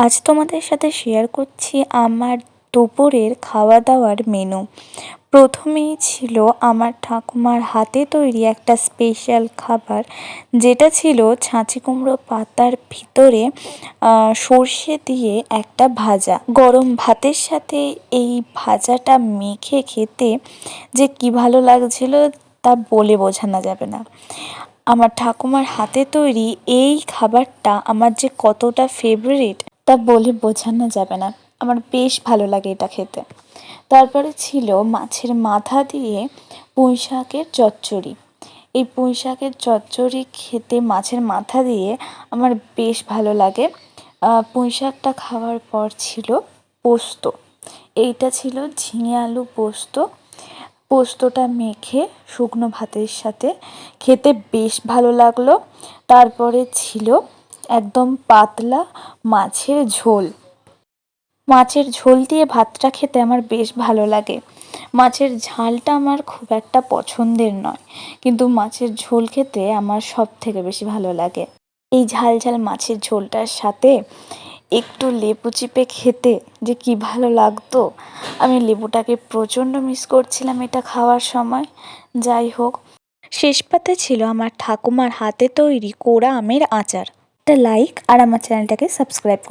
আজ তোমাদের সাথে শেয়ার করছি আমার দুপুরের খাওয়া দাওয়ার মেনু। প্রথমেই ছিল আমার ঠাকুমার হাতে তৈরি একটা স্পেশাল খাবার, যেটা ছিল ছাঁচি কুমড়ো পাতার ভিতরে সর্ষে দিয়ে একটা ভাজা। গরম ভাতের সাথে এই ভাজাটা মেখে খেতে যে কী ভালো লাগছিল তা বলে বোঝানো যাবে না। আমার ঠাকুমার হাতে তৈরি এই খাবারটা আমার যে কতটা ফেভারিট তা বলে বোঝানো যাবে না। আমার বেশ ভালো লাগে এটা খেতে। তারপরে ছিল মাছের মাথা দিয়ে পুঁই শাকের চচ্চড়ি। এই পুঁই শাকের চচ্চড়ি খেতে মাছের মাথা দিয়ে আমার বেশ ভালো লাগে। পুঁই শাকটা খাওয়ার পর ছিল পোস্ত। এইটা ছিল ঝিঙে আলু পোস্ত। পোস্তটা মেখে শুকনো ভাতের সাথে খেতে বেশ ভালো লাগলো। তারপরে ছিল একদম পাতলা মাছের ঝোল। মাছের ঝোল দিয়ে ভাতটা খেতে আমার বেশ ভালো লাগে। মাছের ঝালটা আমার খুব একটা পছন্দের নয়, কিন্তু মাছের ঝোল খেতে আমার সব থেকে বেশি ভালো লাগে। এই ঝাল ঝাল মাছের ঝোলটার সাথে একটু লেবু চিপে খেতে যে কী ভালো লাগতো। আমি লেবুটাকে প্রচণ্ড মিস করছিলাম এটা খাওয়ার সময়। যাই হোক, শেষ পাতে ছিল আমার ঠাকুমার হাতে তৈরি কোরা আমের আচার। একটা লাইক আর আমার চ্যানেলটাকে সাবস্ক্রাইব করে